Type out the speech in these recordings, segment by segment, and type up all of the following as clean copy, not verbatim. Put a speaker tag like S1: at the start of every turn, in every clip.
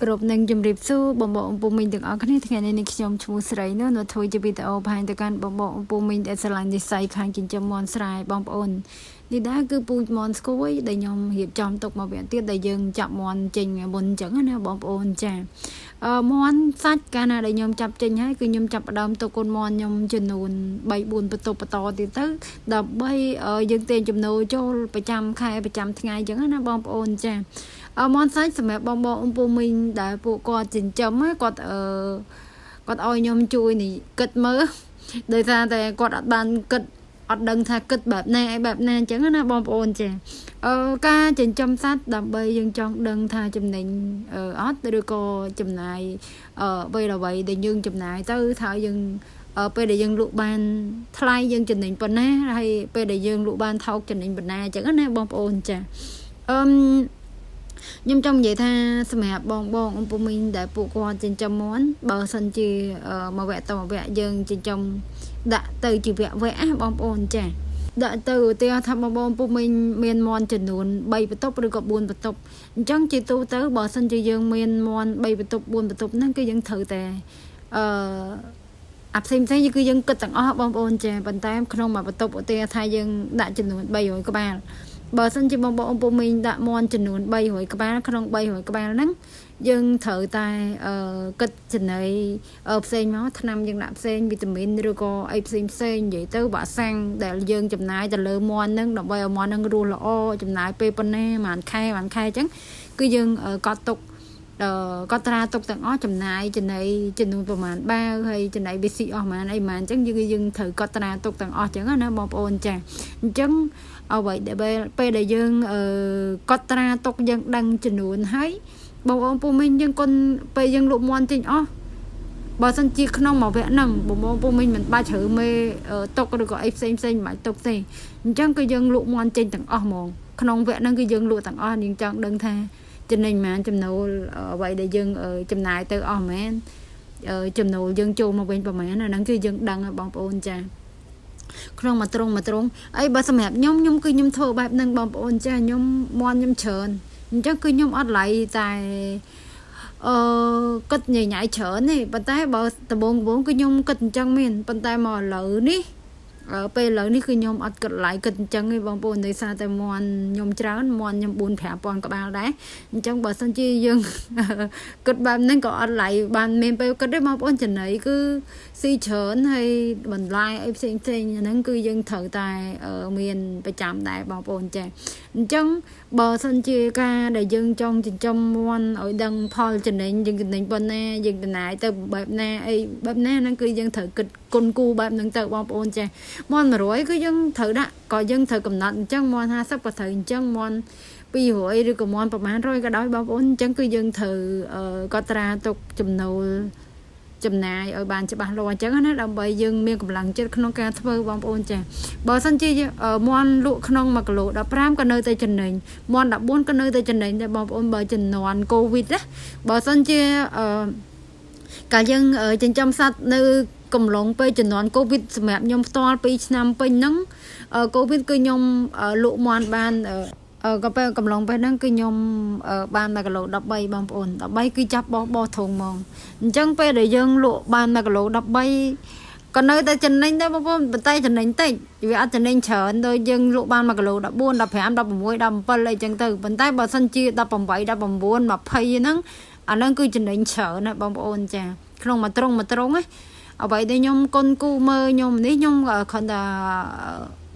S1: Group នឹងជំរាបសួរបងប្អូនពុំមីងទាំងអស់គ្នាថ្ងៃនេះខ្ញុំឈ្មោះស្រីនៅធ្វើជាវីដេអូបង្ហាញទៅកាន់បងប្អូនពុំមីងដែលស្រឡាញ់និស្ស័យខាងចិញ្ចឹមមាន់ស្រែបងប្អូននេះដែរគឺពូជមាន់ស្គួយដែលខ្ញុំរៀបចំទុកមកវគ្គទៀតដែលយើងចាប់មាន់ចេញមុនអញ្ចឹងណាបងប្អូនចាមាន់សាច់កាលណាដែលខ្ញុំចាប់ចេញហើយគឺខ្ញុំចាប់ផ្ដើមទុកកូនមាន់ខ្ញុំចំនួន3 4បន្ទប់បន្តទៀតទៅដើម្បីយើងទាញចំណូលចូលប្រចាំខែប្រចាំថ្ងៃអញ្ចឹងណាបងប្អូនចាមាន់សាច់សម្រាប់បងប្អូនពុំមីងដែលពួកគាត់ចិញ្ចឹមគាត់គាត់ឲ្យខ្ញុំជួយនេះគិតមើលដោយសារតែគាត់អត់បានគិតអត់ដឹងថាគិតបែបណាអញ្ចឹងណាបងប្អូនចាការចិញ្ចឹមសត្វដើម្បីយើងចង់ដឹងថាចំណេញអត់ឬក៏ចំណាយអ្វីដែលយើងចំណាយទៅថាយើងពេលដែលយើងលក់បានថ្លៃយើងចំណេញប៉ុណ្ណាហើយពេលដែលយើងលក់បានថោកចំណេញប៉ុណ្ណាអញ្ចឹងណាបងប្អូនចាខ្ញុំចង់និយាយថាសម្រាប់បងពុំមីងដែលពួកគាត់ចិញ្ចឹមមាន់បើសិនជាមួយវគ្គតវគ្គយើងចិញ្ចឹមដាក់ទៅជាវគ្គបងប្អូនចាដាក់ទៅឧទាហរណ៍ថាបងពុំមីងមានមាន់ចំនួន3បន្ទប់ឬក៏4បន្ទប់អញ្ចឹងជាទូទៅបើសិនជាយើងមានមាន់3បន្ទប់4បន្ទប់ហ្នឹងគឺយើងត្រូវតែផ្សេងគឺយើងគិតទាំងអស់បងប្អូនចាប៉ុន្តែក្នុងមួយបន្ទប់ឧទាហរណ៍ថាយើងដាក់ចំនួន300ក្បាលបើសិនជាបងប្អូនពុំមីងដាក់មាន់ចំនួន300ក្បាលក្នុង300ក្បាលហ្នឹងយើងត្រូវតែគិតចំណីផ្សេងមកថ្នាំយើងដាក់ផ្សេងវីតាមីនឬក៏អីផ្សេងនិយាយទៅបាក់សាំងដែលយើងចំណាយទៅលើមាន់ហ្នឹងដើម្បីឲ្យមាន់ហ្នឹងរស់ល្អចំណាយពេលប៉ុណ្ណាប្រហែលខែអញ្ចឹងគឺយើងកត់ទុកគាត់ត្រាទុកទាំងអស់ចំណាយចំណីចំនួនប្រមាណបាវហើយចំណីវាស៊ីអស់ប្រហែលអីប្រហែលអញ្ចឹងយើងត្រូវកត់ត្រាទុកទាំងអស់អញ្ចឹងណាបងប្អូនចាអញ្ចឹងអ្វីដែលពេលដែលយើងកត់ត្រាទុកយើងដឹងចំនួនហើយបងប្អូនពុំមីងយើងគុណពេលយើងលក់មាន់ចេញអស់បើសិនជាក្នុងមួយវគ្គហ្នឹងបងពុំមីងមិនបាច់ជ្រើមេទុកឬក៏អីផ្សេងមិនបាច់ទុកទេអញ្ចឹងគឺយើងលក់មាន់ចេញទាំងអស់ហ្មងក្នុងវគ្គហ្នឹងគឺយើងលក់ទាំងអស់យើងចង់ដឹងថាចំណេញប៉ុន្មានចំណូលអ្វីដែលយើងចំណាយទៅអស់មែនចំណូលយើងចូលមកវិញប្រហែលអាហ្នឹងគឺយើងដឹងបងប្អូនចាក្នុងមួយត្រង់អីបើសម្រាប់ខ្ញុំគឺខ្ញុំធ្វើបែបហ្នឹងបងប្អូនចាខ្ញុំមាន់ខ្ញុំច្រើនអញ្ចឹងគឺខ្ញុំអត់ឡៃតែគិតញ៉ៃច្រើនទេប៉ុន្តែបើដំបូងគឺខ្ញុំគិតអញ្ចឹងមែនប៉ុន្តែមកឥឡូវនេះពេលឥឡូវនេះគឺខ្ញុំអត់គិតឡៃគិតអញ្ចឹងទេបងប្អូនដោយសារតែមាន់ខ្ញុំច្រើនមាន់ខ្ញុំ 4-5,000 ក្បាលដែរអញ្ចឹងបើសិនជាយើងគិតបែបហ្នឹងក៏អត់ឡៃបានមានពេលគិតទេបងប្អូនចំណីគឺស៊ីច្រើនហើយបន្លែអីផ្សេងហ្នឹងគឺយើងត្រូវតែមានប្រចាំដែរបងប្អូនចាអញ្ចឹងបើសិនជាការដែលយើងចង់ចិញ្ចឹមមាន់ឲ្យដឹងផលចំណេញយើងចំណេញប៉ុណ្ណាយើងចំណាយទៅបែបណាអីបែបណាហ្នឹងគឺយើងត្រូវគិតគុណគូបែបហ្នឹងទៅបងប្អូនចាមាន់100គឺយើងត្រូវដាក់ក៏យើងត្រូវកំណត់អញ្ចឹងមាន់50ក៏ត្រូវអញ្ចឹងមាន់200ឬក៏មាន់ប្រហែល100ក៏ដោយបងប្អូនអញ្ចឹងគឺយើងត្រូវកត់ត្រាទុកចំណូលចំណាយឲ្យបានច្បាស់លាស់អញ្ចឹងណាដើម្បីយើងមានកម្លាំងចិត្តក្នុងការធ្វើបងប្អូនចាបើសិនជាមាន់លក់ក្នុង1គីឡូ15ក៏នៅតែចំណេញមាន់14ក៏នៅតែចំណេញដែរបងប្អូនបើជំនាន់កូវីដណាបើសិនជាកាលយើងចិញ្ចឹមសត្វនៅកំឡុងពេលជំនាន់កូវីដសម្រាប់ខ្ញុំផ្ទាល់2ឆ្នាំពេញហ្នឹងកូវីដគឺខ្ញុំលក់មាន់បានក៏ពេលកំឡុងពេលហ្នឹងគឺខ្ញុំបាន1គីឡូ13បងប្អូន13គឺចាប់បោះធុងហ្មងអញ្ចឹងពេលដែលយើងលក់បាន1គីឡូ13ក៏នៅតែចំណេញដែរបងប្អូនប៉ុន្តែចំណេញតិចវាអត់ចំណេញច្រើនដូចយើងលក់បាន1គីឡូ14 15 16 17អីចឹងទៅប៉ុន្តែបើសិនជា18 19 20ហ្នឹងអាហ្នឹងគឺចំណេញច្រើនណាបងប្អូនចាក្នុងមួយត្រង់ណាអ្វីដែលខ្ញុំគុនគូមើលខ្ញុំនេះខ្ញុំគ្រាន់តែ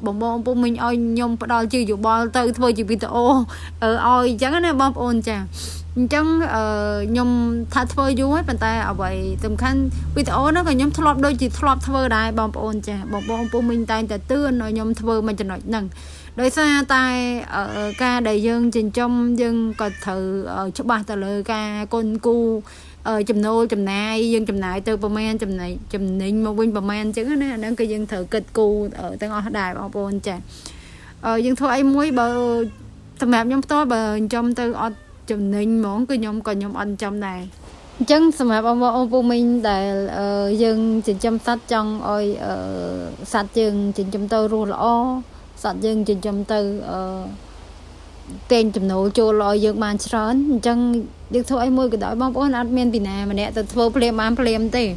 S1: បងពុំមិញឲ្យខ្ញុំផ្ដល់ជាយោបល់ទៅធ្វើជាវីដេអូឲ្យអញ្ចឹងណាបងប្អូនចាអញ្ចឹងខ្ញុំថាធ្វើយូរហើយប៉ុន្តែអ្វីសំខាន់វីដេអូហ្នឹងក៏ខ្ញុំធ្លាប់ដូចជាធ្លាប់ធ្វើដែរបងប្អូនចាបងពុំមិញតែងតែទឿនឲ្យខ្ញុំធ្វើមួយចំណុចហ្នឹងដោយសារតែការដែលយើងចិញ្ចឹមយើងក៏ត្រូវច្បាស់ទៅលើការគុនគូចំណូលចំណាយយើងចំណាយទៅប្រមាណចំណេញមកវិញប្រមាណអញ្ចឹងណាអាហ្នឹងគឺយើងត្រូវគិតគូទាំងអស់ដែរបងប្អូនចាយើងធ្វើអីមួយបើសម្រាប់ខ្ញុំផ្ទាល់បើចិញ្ចឹមទៅអត់ចំណេញហ្មងគឺខ្ញុំអត់ចិញ្ចឹមដែរអញ្ចឹងសម្រាប់បងប្អូនពុំមីងដែលយើងចិញ្ចឹមសត្វចង់ឲ្យសត្វយើងចិញ្ចឹមទៅរស់ល្អសត្វយើងចិញ្ចឹមទៅ tên chấm nấu cho lo dương bàn tròn chẳng được thôi môi cái đó bông ôn ăn miên bị nè mà nè từ thô phèm ăn phèm tê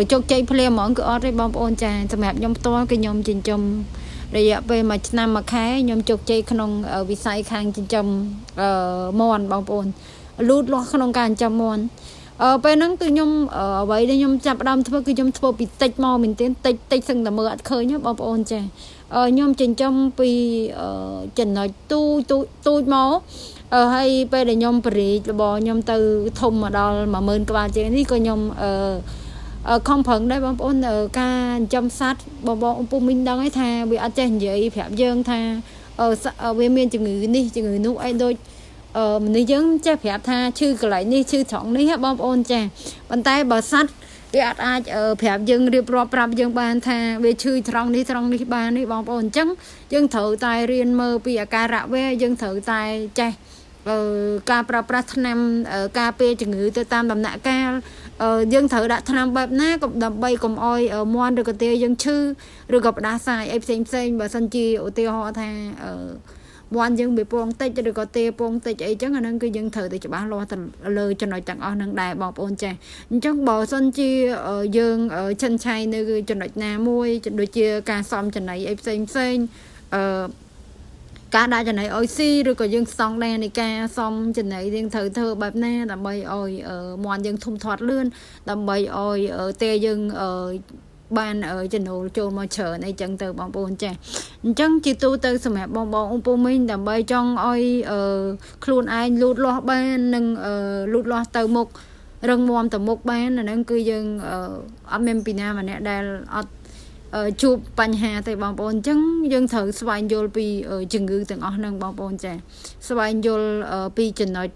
S1: chọc chay phèm món cứ ở đây bông ôn trà sầm hẹp nhom to cái nhom trên chôm rồi về mà năm mà khai nhom chọc chay khung ở vị sai khang trên chôm mòn bông ôn lút lo khung càng chôm mòn bênนั้นคือខ្ញុំអ្វីដែលខ្ញុំចាប់ដើមធ្វើគឺខ្ញុំធ្វើពីតិចមកមែនទែនតិចសឹងតែមើលអត់ឃើញបងប្អូនចាខ្ញុំចិញ្ចឹមពីចំណុចទូចមកហើយពេលដែលខ្ញុំបរិយារបស់ខ្ញុំទៅធំមកដល់ 10000 ក្បាលជាងនេះក៏ខ្ញុំខំប្រឹងដែរបងប្អូនការចិញ្ចឹមសត្វបងឪពុកមីងដឹងហើយថាវាអត់ចេះនិយាយប្រាប់យើងថាវាមានជំងឺនេះជំងឺនោះអីដូចមនុស្សយើងចេះប្រាប់ថាឈឺកន្លែងនេះឈឺត្រង់នេះបងប្អូនចាប៉ុន្តែបើសត្វវាអាចប្រាប់យើងរៀបរាប់ប្រាប់យើងបានថាវាឈឺត្រង់នេះបាននេះបងប្អូនអញ្ចឹងយើងត្រូវតែរៀនមើលពីអាការៈវាយើងត្រូវតែចេះការប្រើប្រាស់ថ្នាំការពារជំងឺទៅតាមដំណាក់កាលយើងត្រូវដាក់ថ្នាំបែបណាក៏ដើម្បីកុំឲ្យមាន់ឬក៏ទាយើងឈឺឬក៏ផ្ដាសាយអីផ្សេងបើសិនជាឧទាហរណ៍ថាមាន់យើងវាពងតិចឬក៏ទេពងតិចអីចឹងអាហ្នឹងគឺយើងត្រូវតែច្បាស់លាស់ទៅលើចំណុចទាំងអស់ហ្នឹងដែរបងប្អូនចាអញ្ចឹងបើសិនជាយើងចិនឆៃនៅចំណុចណាមួយដូចជាការសំចំណីអីផ្សេងការដាក់ចំណីអុយស៊ីឬក៏យើងស្តង់ដារនៃការសំចំណីយើងត្រូវធ្វើបែបណាដើម្បីឲ្យមាន់យើងធំធាត់លឿនដើម្បីឲ្យទេយើងបានចំណូលចូលមកច្រើនអីចឹងទៅបងប្អូនចាអញ្ចឹងជាទូទៅសម្រាប់បងឪពុកមីងដើម្បីចង់ឲ្យខ្លួនឯងលូតលាស់បាននិងលូតលាស់ទៅមុខរឹងមាំទៅមុខបានអាហ្នឹងគឺយើងអត់មានពីណាម្នាក់ដែលអត់ជួបបញ្ហាទេបងប្អូនអញ្ចឹងយើងត្រូវស្វែងយល់ពីជំងឺទាំងអស់ហ្នឹងបងប្អូនចាស្វែងយល់ពីចំណុច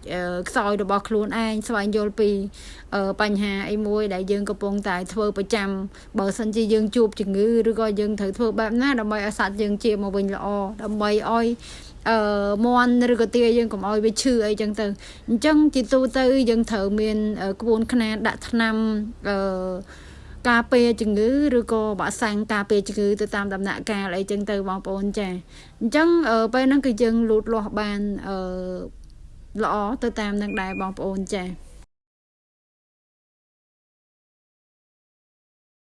S1: ខ្សោយរបស់ខ្លួនឯងស្វែងយល់ពីបញ្ហាអីមួយដែលយើងកំពុងតែធ្វើប្រចាំបើសិនជាយើងជួបជំងឺឬក៏យើងត្រូវធ្វើបែបណាដើម្បីឲ្យសត្វយើងជាមកវិញល្អដើម្បីឲ្យមាន់ឬក៏ទាយើងកុំឲ្យវាឈឺអីចឹងទៅអញ្ចឹងជាទូទៅយើងត្រូវមានក្បួនខ្នាតដាក់ថ្នាំការពារជំងឺឬក៏វ៉ាក់សាំងការពារជំងឺទៅតាមដំណាក់កាលអីចឹងទៅបងប្អូនចាអញ្ចឹងពេលហ្នឹងគឺយើងលូតលាស់បានល្អទៅតាមនឹងដែរបងប្អូនចា